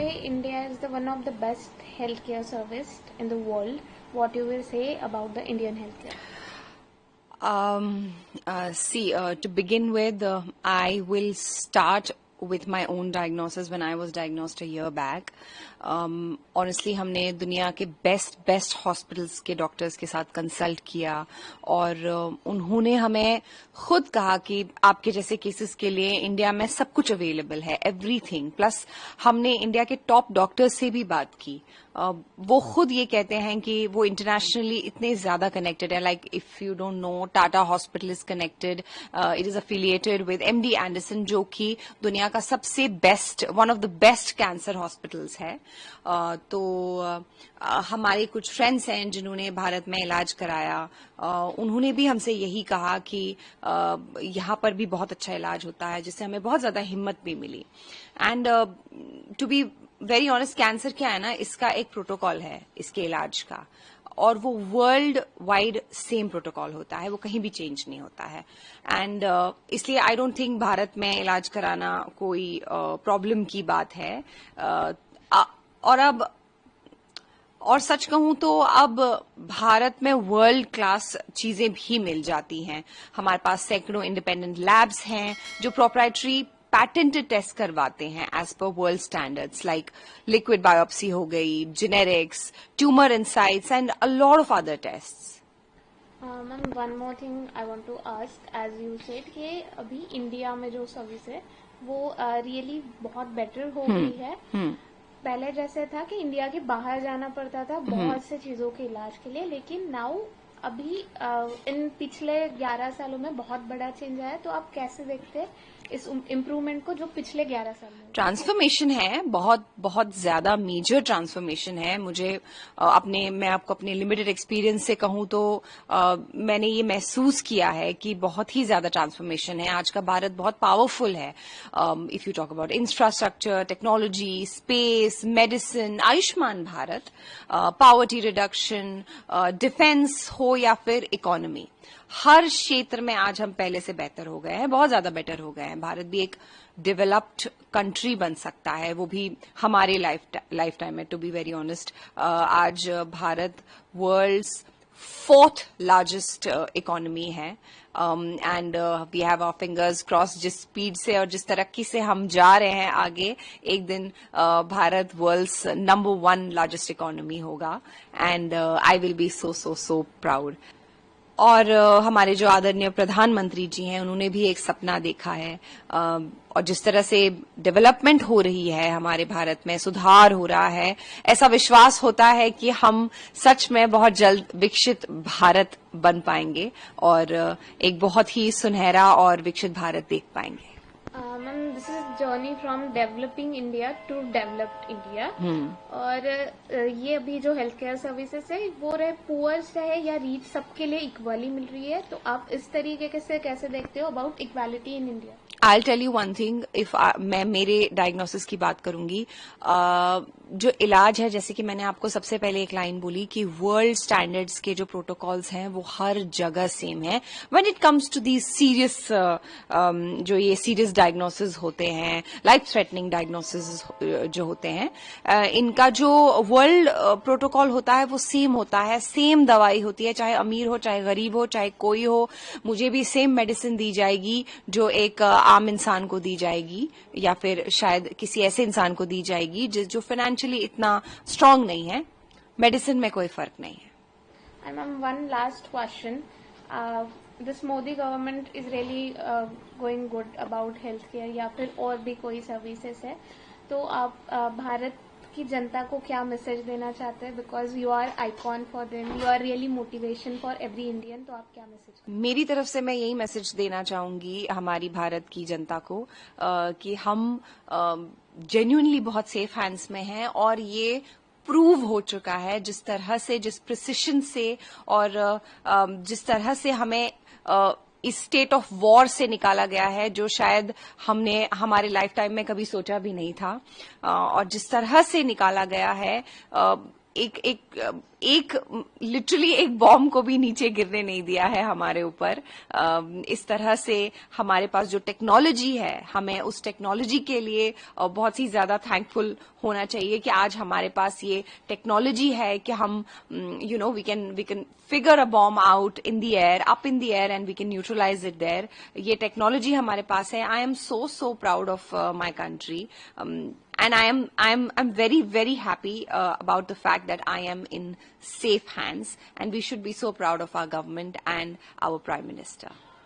say India is the one of the best healthcare service in the world. What you will say about the Indian healthcare? To begin with, I will start with my own diagnosis when I was diagnosed a year back. Honestly, हमने दुनिया के best hospitals के doctors के साथ consult किया और उन्होंने हमें खुद कहा कि आपके जैसे केसेस के लिए इंडिया में सब कुछ अवेलेबल है, एवरीथिंग। प्लस हमने इंडिया के टॉप डॉक्टर्स से भी बात की। वो खुद ये कहते हैं कि वो इंटरनेशनली इतने ज्यादा कनेक्टेड है। Like if you don't know, Tata hospital is connected, it is affiliated with MD Anderson, जो कि दुनिया का सबसे best, one of the best cancer hospitals है। हमारे कुछ फ्रेंड्स हैं जिन्होंने भारत में इलाज कराया, उन्होंने भी हमसे यही कहा कि यहाँ पर भी बहुत अच्छा इलाज होता है, जिससे हमें बहुत ज्यादा हिम्मत भी मिली। And to be very honest, cancer क्या है ना, इसका एक प्रोटोकॉल है इसके इलाज का, और वो वर्ल्ड वाइड सेम प्रोटोकॉल होता है, वो कहीं भी चेंज नहीं होता है। एंड इसलिए आई डोंट थिंक भारत में इलाज कराना कोई प्रॉब्लम की बात है। और सच कहूं तो अब भारत में वर्ल्ड क्लास चीजें भी मिल जाती हैं। हमारे पास सैकड़ों इंडिपेंडेंट लैब्स हैं जो प्रोप्राइटरी पैटेंटेड टेस्ट करवाते हैं as per world standards, like liquid biopsy हो गई, generics, tumour insights and a lot of other tests. Ma'am, one more thing I want to ask, as you said कि अभी India में जो सर्विस है वो रियली बहुत बेटर हो गई है। पहले जैसे था कि इंडिया के बाहर जाना पड़ता था बहुत से चीजों के इलाज के लिए, लेकिन नाउ अभी इन पिछले 11 सालों में बहुत बड़ा चेंज आया। तो आप कैसे देखते हैं इस इम्प्रूवमेंट को जो पिछले 11 साल में? ट्रांसफॉर्मेशन है, बहुत ज्यादा मेजर ट्रांसफॉर्मेशन है। मैं आपको अपने लिमिटेड एक्सपीरियंस से कहूं तो मैंने ये महसूस किया है कि बहुत ही ज्यादा ट्रांसफॉर्मेशन है। आज का भारत बहुत पावरफुल है। If you talk about infrastructure, technology, space, medicine, Ayushman Bharat, poverty reduction, defence हो या फिर इकोनॉमी, हर क्षेत्र में आज हम पहले से बेहतर हो गए हैं, बहुत ज्यादा बेटर हो गए हैं। भारत भी एक डेवलप्ड कंट्री बन सकता है, वो भी हमारे लाइफ टाइम में। टू बी वेरी ऑनेस्ट, आज Bharat world's 4th largest economy है, and we have our fingers cross. जिस स्पीड से और जिस तरक्की से हम जा रहे हैं आगे, एक दिन Bharat world's number 1 largest economy होगा, and I will be so proud. और हमारे जो आदरणीय प्रधानमंत्री जी हैं, उन्होंने भी एक सपना देखा है, और जिस तरह से डेवलपमेंट हो रही है हमारे भारत में, सुधार हो रहा है, ऐसा विश्वास होता है कि हम सच में बहुत जल्द विकसित भारत बन पाएंगे और एक बहुत ही सुनहरा और विकसित भारत देख पाएंगे। Ma'am, this is journey from developing India to developed India. और ये अभी जो हेल्थ केयर सर्विसेज है वो रहे पुअर्स है या रीच, सबके लिए इक्वली मिल रही है। तो आप इस तरीके से कैसे देखते हो about equality in India? I tell you one thing, मैं मेरे डायग्नोसिस की बात करूंगी, जो इलाज है, जैसे कि मैंने आपको सबसे पहले एक लाइन बोली कि वर्ल्ड स्टैंडर्ड्स के जो प्रोटोकॉल्स हैं वो हर जगह सेम है। When it comes to the serious, जो ये सीरियस डायग्नोसिस होते हैं, लाइफ थ्रेटनिंग डायग्नोसिस जो होते हैं, इनका जो वर्ल्ड प्रोटोकॉल होता है वो सेम होता है, सेम दवाई होती है, चाहे अमीर हो, चाहे गरीब हो, चाहे कोई हो, मुझे भी सेम मेडिसिन दी जाएगी जो एक आम इंसान को दी जाएगी, या फिर शायद किसी ऐसे इंसान को दी जाएगी जो फाइनेंशियली इतना स्ट्रांग नहीं है। मेडिसिन में कोई फर्क नहीं है। And ma'am, one last question. This Modi government is really going good about healthcare या फिर और भी कोई सर्विसेज है, तो आप भारत की जनता को क्या मैसेज देना चाहते हैं? Because you are icon for them, you are really motivation for every Indian, तो आप क्या मैसेज? मेरी तरफ से मैं यही मैसेज देना चाहूंगी हमारी भारत की जनता को, कि हम जेन्युइनली बहुत सेफ हैंड्स में हैं, और ये प्रूव हो चुका है जिस तरह से, जिस प्रिसिशन से, और जिस तरह से हमें इस स्टेट ऑफ वॉर से निकाला गया है, जो शायद हमने हमारे लाइफ टाइम में कभी सोचा भी नहीं था, और जिस तरह से निकाला गया है, एक लिटरली एक बॉम्ब को भी नीचे गिरने नहीं दिया है हमारे ऊपर। इस तरह से हमारे पास जो टेक्नोलॉजी है, हमें उस टेक्नोलॉजी के लिए बहुत ही ज्यादा थैंकफुल होना चाहिए कि आज हमारे पास ये टेक्नोलॉजी है कि हम we can figure a bomb out in the air, up in the air, and we can neutralise it there. ये टेक्नोलॉजी हमारे पास है। I am so proud of my country, and I'm very happy about the fact that I am in safe hands, and we should be so proud of our government and our Prime Minister.